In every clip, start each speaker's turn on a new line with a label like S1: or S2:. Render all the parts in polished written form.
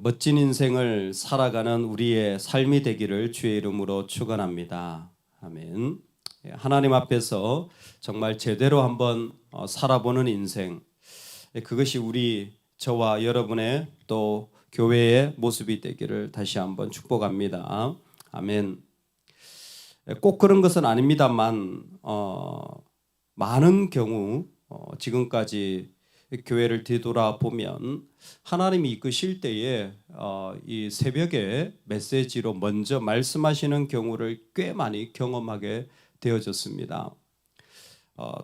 S1: 멋진 인생을 살아가는 우리의 삶이 되기를 주의 이름으로 축원합니다. 아멘. 하나님 앞에서 정말 제대로 한번 살아보는 인생, 그것이 저와 여러분의 또 교회의 모습이 되기를 다시 한번 축복합니다. 아멘. 꼭 그런 것은 아닙니다만 많은 경우 지금까지 교회를 뒤돌아보면 하나님이 이끄실 때에 이 새벽에 메시지로 먼저 말씀하시는 경우를 꽤 많이 경험하게 되어졌습니다.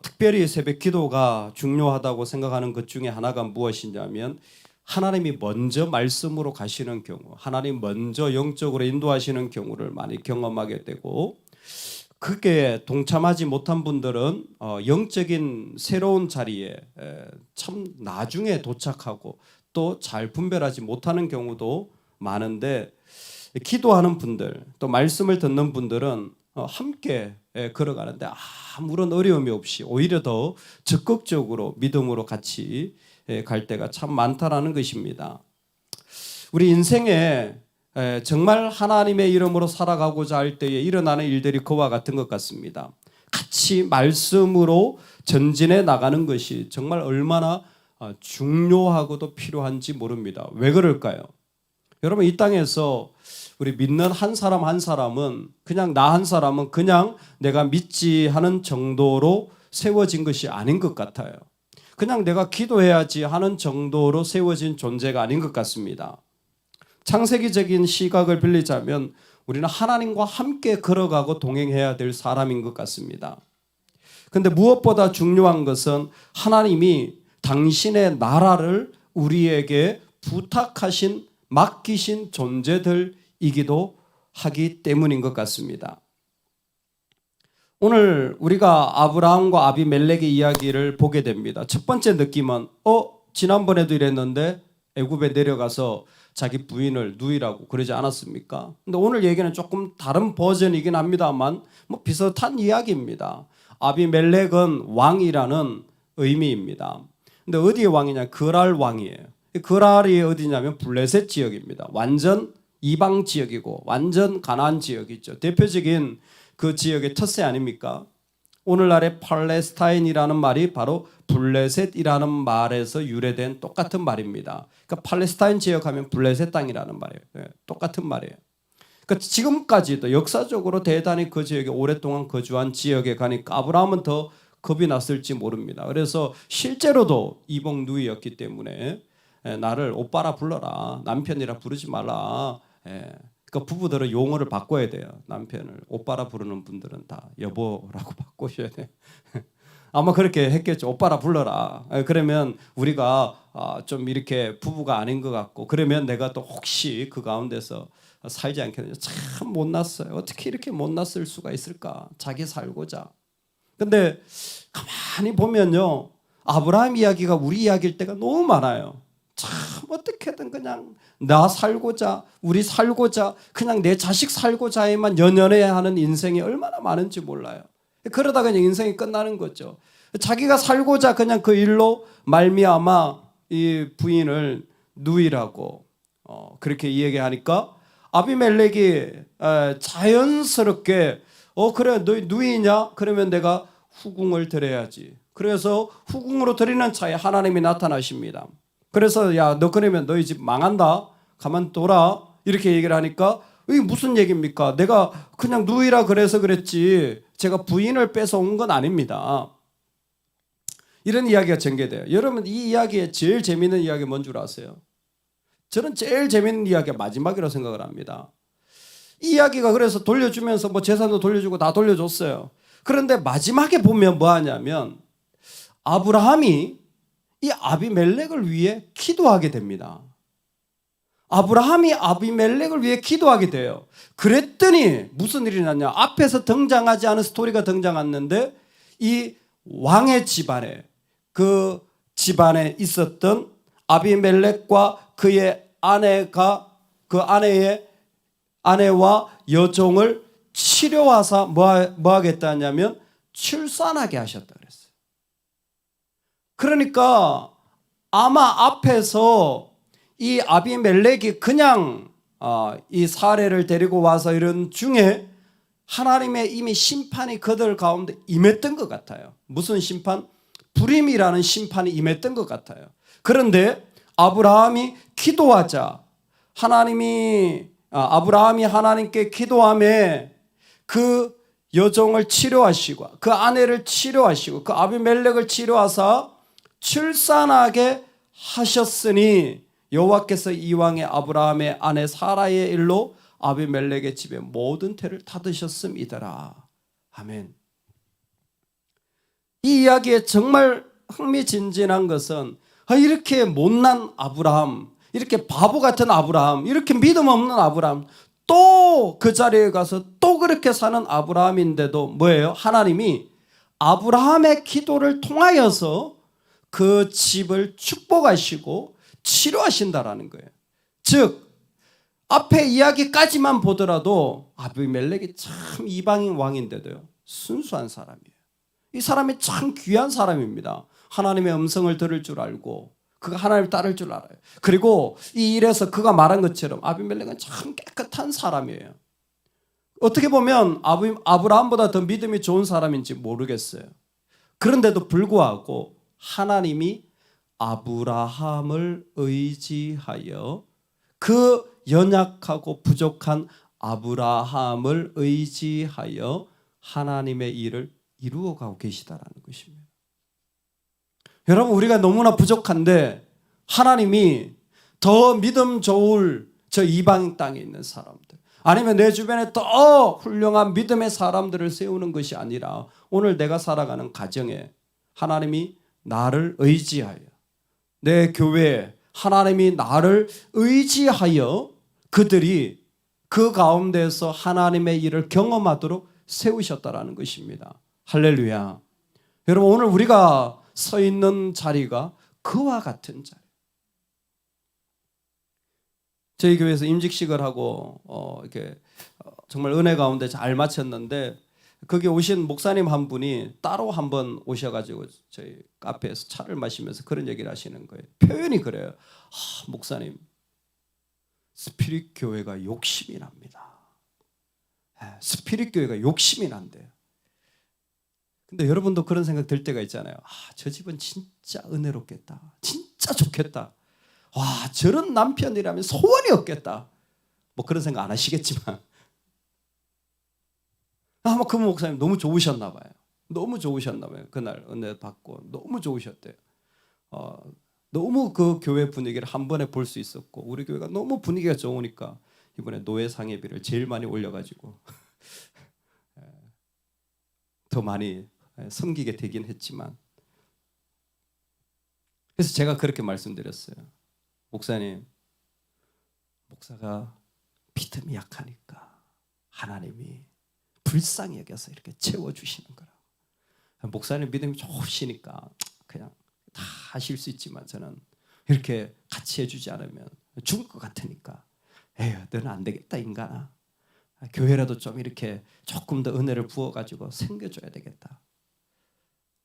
S1: 특별히 새벽 기도가 중요하다고 생각하는 것 중에 하나가 무엇이냐면 하나님이 먼저 말씀으로 가시는 경우, 하나님 먼저 영적으로 인도하시는 경우를 많이 경험하게 되고, 그게 동참하지 못한 분들은 영적인 새로운 자리에 참 나중에 도착하고 또 잘 분별하지 못하는 경우도 많은데, 기도하는 분들 또 말씀을 듣는 분들은 함께 걸어가는데 아무런 어려움이 없이 오히려 더 적극적으로 믿음으로 같이 갈 때가 참 많다라는 것입니다. 우리 인생에 정말 하나님의 이름으로 살아가고자 할 때에 일어나는 일들이 그와 같은 것 같습니다. 같이 말씀으로 전진해 나가는 것이 정말 얼마나 중요하고도 필요한지 모릅니다. 왜 그럴까요? 여러분, 이 땅에서 우리 믿는 한 사람 한 사람은 그냥 나 한 사람은 그냥 내가 믿지 하는 정도로 세워진 것이 아닌 것 같아요. 그냥 내가 기도해야지 하는 정도로 세워진 존재가 아닌 것 같습니다. 창세기적인 시각을 빌리자면 우리는 하나님과 함께 걸어가고 동행해야 될 사람인 것 같습니다. 그런데 무엇보다 중요한 것은 하나님이 당신의 나라를 우리에게 부탁하신, 맡기신 존재들이기도 하기 때문인 것 같습니다. 오늘 우리가 아브라함과 아비멜렉의 이야기를 보게 됩니다. 첫 번째 느낌은 지난번에도 이랬는데 애굽에 내려가서 자기 부인을 누이라고 그러지 않았습니까? 근데 오늘 얘기는 조금 다른 버전이긴 합니다만 비슷한 이야기입니다. 아비멜렉은 왕이라는 의미입니다. 근데 어디의 왕이냐? 그랄 왕이에요. 그랄이 어디냐면 블레셋 지역입니다. 완전 이방 지역이고 완전 가나안 지역이죠. 대표적인 그 지역의 텃세 아닙니까? 오늘날의 팔레스타인이라는 말이 바로 블레셋이라는 말에서 유래된 똑같은 말입니다. 그러니까 팔레스타인 지역하면 블레셋 땅이라는 말이에요. 똑같은 말이에요. 그러니까 지금까지도 역사적으로 대단히 그 지역에 오랫동안 거주한 지역에 가니까 아브라함은 더 겁이 났을지 모릅니다. 그래서 실제로도 이복 누이였기 때문에 나를 오빠라 불러라, 남편이라 부르지 말라. 그러니까 부부들은 용어를 바꿔야 돼요. 남편을 오빠라 부르는 분들은 다 여보라고 바꾸셔야 돼요. 아마 그렇게 했겠죠. 오빠라 불러라. 그러면 우리가 좀 이렇게 부부가 아닌 것 같고, 그러면 내가 또 혹시 그 가운데서 살지 않겠느냐. 참 못났어요. 어떻게 이렇게 못났을 수가 있을까? 자기 살고자. 근데 가만히 보면요, 아브라함 이야기가 우리 이야기일 때가 너무 많아요. 참 어떻게든 그냥 나 살고자, 우리 살고자, 그냥 내 자식 살고자에만 연연해야 하는 인생이 얼마나 많은지 몰라요. 그러다가 그냥 인생이 끝나는 거죠. 자기가 살고자 그냥 그 일로 말미암아 이 부인을 누이라고 그렇게 이야기하니까 아비멜렉이 자연스럽게 그래 너 누이냐? 그러면 내가 후궁을 드려야지. 그래서 후궁으로 드리는 차에 하나님이 나타나십니다. 그래서 야, 너 그러면 너희 집 망한다. 가만둬라. 이렇게 얘기를 하니까 이게 무슨 얘기입니까? 내가 그냥 누이라 그래서 그랬지 제가 부인을 뺏어온 건 아닙니다. 이런 이야기가 전개돼요. 여러분, 이 이야기의 제일 재미있는 이야기가 뭔 줄 아세요? 저는 제일 재미있는 이야기가 마지막이라고 생각을 합니다. 이 이야기가 그래서 돌려주면서 재산도 돌려주고 다 돌려줬어요. 그런데 마지막에 보면 뭐 하냐면 아브라함이 이 아비멜렉을 위해 기도하게 됩니다. 아브라함이 아비멜렉을 위해 기도하게 돼요. 그랬더니 무슨 일이 났냐? 앞에서 등장하지 않은 스토리가 등장했는데 이 왕의 집안에, 그 집안에 있었던 아비멜렉과 그의 아내가 그 아내와 여종을 치료하사 뭐 하겠다냐면 출산하게 하셨다 그랬어요. 그러니까 아마 앞에서 이 아비멜렉이 그냥 이 사례를 데리고 와서 이런 중에 하나님의 이미 심판이 그들 가운데 임했던 것 같아요. 무슨 심판? 불임이라는 심판이 임했던 것 같아요. 그런데 아브라함이 기도하자 아브라함이 하나님께 기도함에 그 여종을 치료하시고 그 아내를 치료하시고 그 아비멜렉을 치료하사 출산하게 하셨으니 여호와께서 이왕에 아브라함의 아내 사라의 일로 아비멜렉의 집에 모든 태를 닫으셨음이더라. 아멘. 이 이야기에 정말 흥미진진한 것은 이렇게 못난 아브라함, 이렇게 바보 같은 아브라함, 이렇게 믿음 없는 아브라함, 또 그 자리에 가서 또 그렇게 사는 아브라함인데도 뭐예요? 하나님이 아브라함의 기도를 통하여서 그 집을 축복하시고 치료하신다라는 거예요. 즉 앞에 이야기까지만 보더라도 아비멜렉이 참 이방인 왕인데도요 순수한 사람이에요. 이 사람이 참 귀한 사람입니다. 하나님의 음성을 들을 줄 알고 그가 하나님을 따를 줄 알아요. 그리고 이 일에서 그가 말한 것처럼 아비멜렉은 참 깨끗한 사람이에요. 어떻게 보면 아브라함보다 더 믿음이 좋은 사람인지 모르겠어요. 그런데도 불구하고 하나님이 아브라함을 의지하여 그 연약하고 부족한 아브라함을 의지하여 하나님의 일을 이루어가고 계시다라는 것입니다. 여러분, 우리가 너무나 부족한데 하나님이 더 믿음 좋을 저 이방 땅에 있는 사람들, 아니면 내 주변에 더 훌륭한 믿음의 사람들을 세우는 것이 아니라 오늘 내가 살아가는 가정에 하나님이 나를 의지하여, 내 교회에 하나님이 나를 의지하여 그들이 그 가운데서 하나님의 일을 경험하도록 세우셨다라는 것입니다. 할렐루야. 여러분, 오늘 우리가 서 있는 자리가 그와 같은 자리. 저희 교회에서 임직식을 하고 이렇게 정말 은혜 가운데 잘 마쳤는데 거기 오신 목사님 한 분이 따로 한번 오셔가지고 저희 카페에서 차를 마시면서 그런 얘기를 하시는 거예요. 표현이 그래요. 목사님, 스피릿 교회가 욕심이 납니다. 스피릿 교회가 욕심이 난대요. 근데 여러분도 그런 생각 들 때가 있잖아요. 저 집은 진짜 은혜롭겠다. 진짜 좋겠다. 와, 저런 남편이라면 소원이 없겠다. 뭐 그런 생각 안 하시겠지만 아마 그 목사님 너무 좋으셨나 봐요. 너무 좋으셨나 봐요. 그날 은혜 받고 너무 좋으셨대요. 너무 그 교회 분위기를 한 번에 볼 수 있었고 우리 교회가 너무 분위기가 좋으니까 이번에 노예 상회비를 제일 많이 올려가지고 더 많이 섬기게 되긴 했지만, 그래서 제가 그렇게 말씀드렸어요. 목사님, 목사가 믿음이 약하니까 하나님이 불쌍히 여겨서 이렇게 채워주시는 거라. 목사님 믿음이 좋으시니까 그냥 다 하실 수 있지만 저는 이렇게 같이 해주지 않으면 죽을 것 같으니까 에휴, 너는 안 되겠다 인간아. 교회라도 좀 이렇게 조금 더 은혜를 부어가지고 섬겨줘야 되겠다.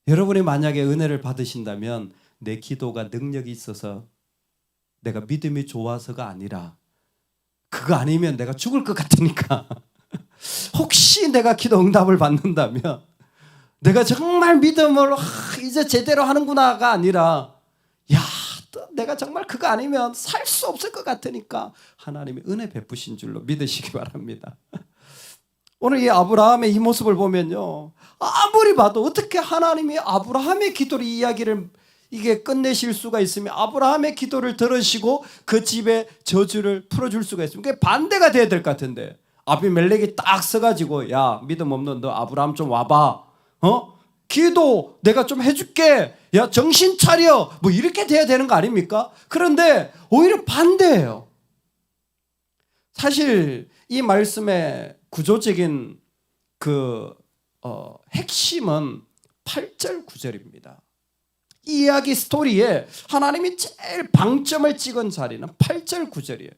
S1: 여러분이 만약에 은혜를 받으신다면 내 기도가 능력이 있어서 내가 믿음이 좋아서가 아니라 그거 아니면 내가 죽을 것 같으니까 혹시 내가 기도 응답을 받는다면 내가 정말 믿음을 이제 제대로 하는구나가 아니라 야, 내가 정말 그거 아니면 살 수 없을 것 같으니까 하나님이 은혜 베푸신 줄로 믿으시기 바랍니다. 오늘 이 아브라함의 이 모습을 보면요, 아무리 봐도 어떻게 하나님이 아브라함의 기도를 이야기를 이게 끝내실 수가 있으면 아브라함의 기도를 들으시고 그 집의 저주를 풀어줄 수가 있으면 그게 반대가 돼야 될 것 같은데 아비멜렉이 딱 서가지고 야, 믿음 없는 너 아브라함 좀 와봐. 기도 내가 좀 해줄게. 야, 정신 차려. 뭐 이렇게 돼야 되는 거 아닙니까? 그런데 오히려 반대예요. 사실 이 말씀의 구조적인 그 핵심은 8절 9절입니다. 이 이야기 스토리에 하나님이 제일 방점을 찍은 자리는 8절 9절이에요.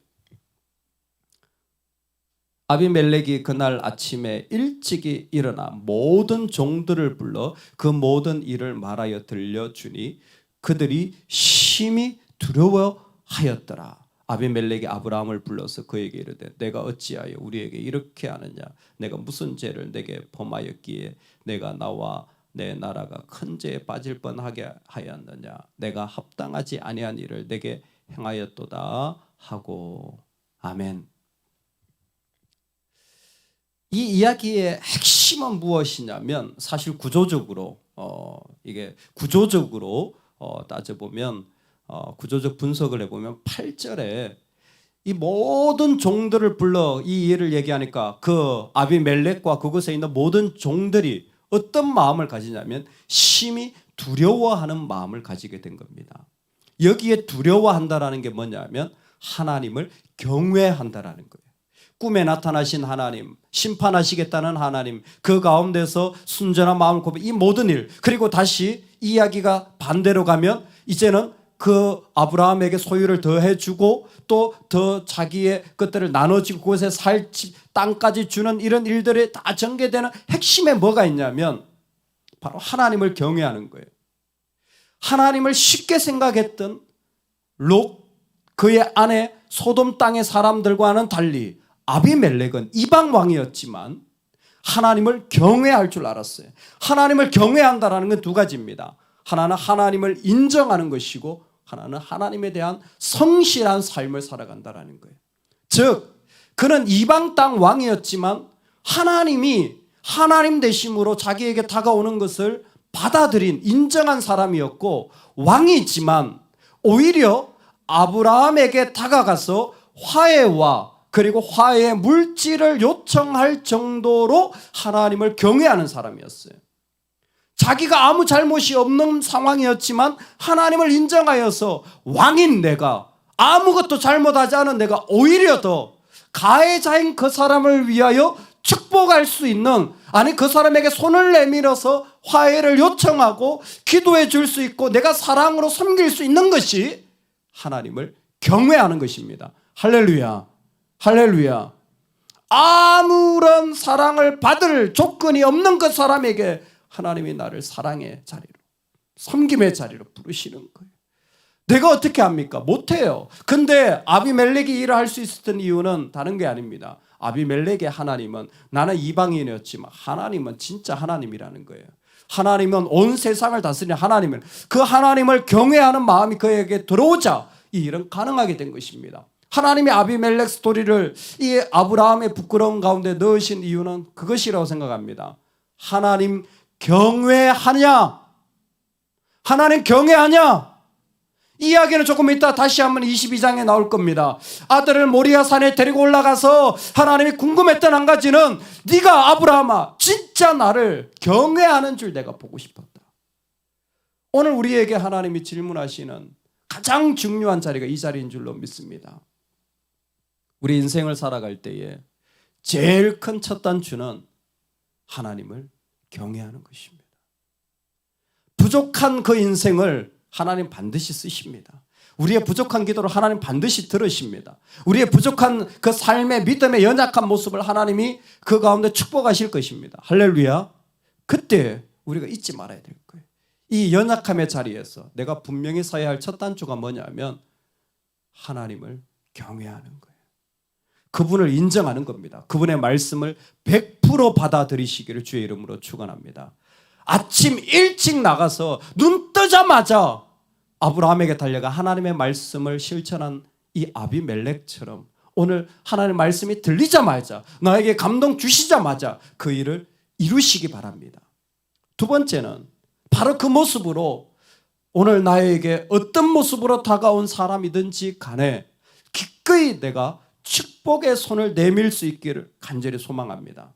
S1: 아비멜렉이 그날 아침에 일찍이 일어나 모든 종들을 불러 그 모든 일을 말하여 들려주니 그들이 심히 두려워하였더라. 아비멜렉이 아브라함을 불러서 그에게 이르되 내가 어찌하여 우리에게 이렇게 하느냐 내가 무슨 죄를 내게 범하였기에 내가 나와 내 나라가 큰 죄에 빠질 뻔하게 하였느냐 내가 합당하지 아니한 일을 내게 행하였도다 하고. 아멘. 이 이야기의 핵심은 무엇이냐면 사실 구조적으로 이게 구조적으로 따져보면 구조적 분석을 해보면 8절에 이 모든 종들을 불러 이 일을 얘기하니까 그 아비멜렉과 그곳에 있는 모든 종들이 어떤 마음을 가지냐면 심히 두려워하는 마음을 가지게 된 겁니다. 여기에 두려워한다라는 게 뭐냐면 하나님을 경외한다라는 거예요. 꿈에 나타나신 하나님, 심판하시겠다는 하나님, 그 가운데서 순전한 마음을 고백, 이 모든 일, 그리고 다시 이야기가 반대로 가면 이제는 그 아브라함에게 소유를 더해주고 또 더 자기의 것들을 나눠주고 그곳에 살 땅까지 주는 이런 일들이 다 전개되는 핵심에 뭐가 있냐면 바로 하나님을 경외하는 거예요. 하나님을 쉽게 생각했던 롯, 그의 아내 소돔 땅의 사람들과는 달리 아비멜렉은 이방 왕이었지만 하나님을 경외할 줄 알았어요. 하나님을 경외한다는 건 두 가지입니다. 하나는 하나님을 인정하는 것이고 하나는 하나님에 대한 성실한 삶을 살아간다는 거예요. 즉 그는 이방 땅 왕이었지만 하나님이 하나님 되심으로 자기에게 다가오는 것을 받아들인 인정한 사람이었고 왕이지만 오히려 아브라함에게 다가가서 화해와 그리고 화해의 물질을 요청할 정도로 하나님을 경외하는 사람이었어요. 자기가 아무 잘못이 없는 상황이었지만 하나님을 인정하여서 왕인 내가, 아무것도 잘못하지 않은 내가 오히려 더 가해자인 그 사람을 위하여 축복할 수 있는, 아니 그 사람에게 손을 내밀어서 화해를 요청하고 기도해 줄 수 있고 내가 사랑으로 섬길 수 있는 것이 하나님을 경외하는 것입니다. 할렐루야, 할렐루야. 아무런 사랑을 받을 조건이 없는 그 사람에게 하나님이 나를 사랑의 자리로, 섬김의 자리로 부르시는 거예요. 내가 어떻게 합니까? 못해요. 근데 아비멜렉이 일을 할 수 있었던 이유는 다른 게 아닙니다. 아비멜렉의 하나님은, 나는 이방인이었지만 하나님은 진짜 하나님이라는 거예요. 하나님은 온 세상을 다스리는 하나님을, 그 하나님을 경외하는 마음이 그에게 들어오자 이 일은 가능하게 된 것입니다. 하나님이 아비멜렉 스토리를 이 아브라함의 부끄러운 가운데 넣으신 이유는 그것이라고 생각합니다. 하나님 경외하냐? 하나님 경외하냐? 이 이야기는 조금 이따 다시 한번 22장에 나올 겁니다. 아들을 모리아 산에 데리고 올라가서 하나님이 궁금했던 한 가지는 네가 아브라함아 진짜 나를 경외하는 줄 내가 보고 싶었다. 오늘 우리에게 하나님이 질문하시는 가장 중요한 자리가 이 자리인 줄로 믿습니다. 우리 인생을 살아갈 때에 제일 큰 첫 단추는 하나님을 경외하는 것입니다. 부족한 그 인생을 하나님 반드시 쓰십니다. 우리의 부족한 기도를 하나님 반드시 들으십니다. 우리의 부족한 그 삶의 믿음의 연약한 모습을 하나님이 그 가운데 축복하실 것입니다. 할렐루야. 그때 우리가 잊지 말아야 될 거예요. 이 연약함의 자리에서 내가 분명히 서야 할 첫 단추가 뭐냐면 하나님을 경외하는 거예요. 그분을 인정하는 겁니다. 그분의 말씀을 100% 받아들이시기를 주의 이름으로 축원합니다. 아침 일찍 나가서 눈 뜨자마자 아브라함에게 달려가 하나님의 말씀을 실천한 이 아비멜렉처럼 오늘 하나님의 말씀이 들리자마자, 나에게 감동 주시자마자 그 일을 이루시기 바랍니다. 두 번째는 바로 그 모습으로 오늘 나에게 어떤 모습으로 다가온 사람이든지 간에 기꺼이 내가 축복의 손을 내밀 수 있기를 간절히 소망합니다.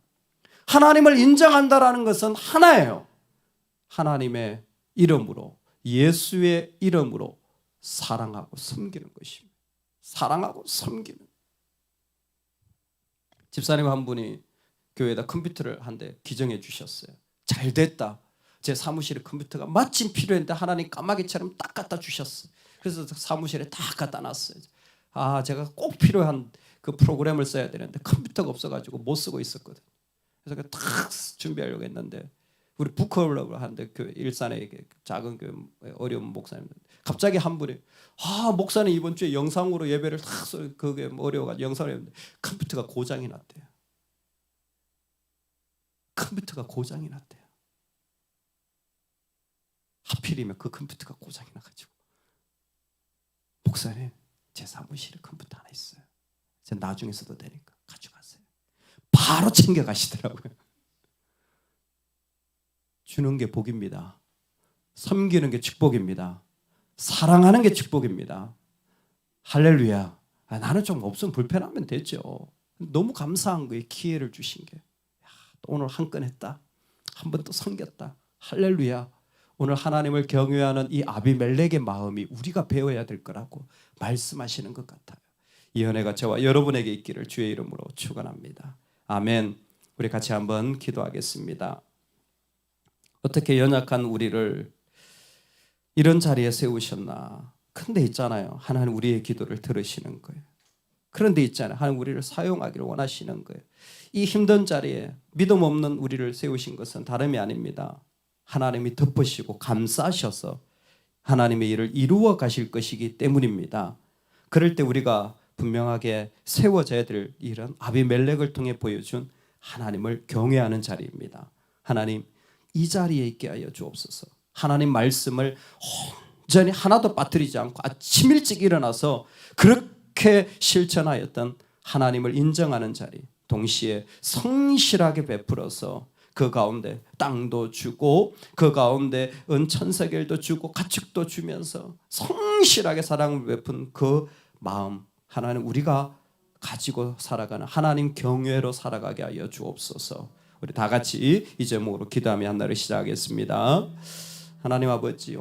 S1: 하나님을 인정한다라는 것은 하나예요. 하나님의 이름으로, 예수의 이름으로 사랑하고 섬기는 것입니다. 사랑하고 섬기는. 집사님 한 분이 교회에다 컴퓨터를 한 대 기증해 주셨어요. 잘 됐다. 제 사무실에 컴퓨터가 마침 필요했는데 하나님 까마귀처럼 딱 갖다 주셨어요. 그래서 사무실에 딱 갖다 놨어요. 아, 제가 꼭 필요한 그 프로그램을 써야 되는데 컴퓨터가 없어가지고 못 쓰고 있었거든요. 그래서 딱 준비하려고 했는데 우리 북클럽을 하는데 교회 일산에 작은 교회 어려운 목사님 갑자기 한 분이 목사님 이번 주에 영상으로 예배를 다 그게 어려워가지고 영상을 했는데 컴퓨터가 고장이 났대요. 컴퓨터가 고장이 났대요. 하필이면 그 컴퓨터가 고장이 나가지고 목사님 제 사무실에 컴퓨터 하나 있어요. 제가 나중에 써도 되니까 가져가세요. 바로 챙겨가시더라고요. 주는 게 복입니다. 섬기는 게 축복입니다. 사랑하는 게 축복입니다. 할렐루야. 나는 좀 없으면 불편하면 됐죠. 너무 감사한 거예요. 기회를 주신 게. 또 오늘 한 건 했다. 한 번 또 섬겼다. 할렐루야. 오늘 하나님을 경외하는 이 아비멜렉의 마음이 우리가 배워야 될 거라고 말씀하시는 것 같아요. 이 은혜가 저와 여러분에게 있기를 주의 이름으로 축원합니다. 아멘. 우리 같이 한번 기도하겠습니다. 어떻게 연약한 우리를 이런 자리에 세우셨나. 근데 있잖아요. 하나님 우리의 기도를 들으시는 거예요. 그런데 있잖아요. 하나님 우리를 사용하기를 원하시는 거예요. 이 힘든 자리에 믿음 없는 우리를 세우신 것은 다름이 아닙니다. 하나님이 덮으시고 감싸셔서 하나님의 일을 이루어 가실 것이기 때문입니다. 그럴 때 우리가 분명하게 세워져야 될 일은 아비멜렉을 통해 보여준 하나님을 경외하는 자리입니다. 하나님 이 자리에 있게 하여 주옵소서. 하나님 말씀을 온전히 하나도 빠뜨리지 않고 아침 일찍 일어나서 그렇게 실천하였던 하나님을 인정하는 자리, 동시에 성실하게 베풀어서 그 가운데 땅도 주고 그 가운데 천세겔도 주고 가축도 주면서 성실하게 사랑을 베푼 그 마음, 하나님 우리가 가지고 살아가는 하나님 경외로 살아가게 하여 주옵소서. 우리 다 같이 이 제목으로 기도하며 한 날을 시작하겠습니다. 하나님 아버지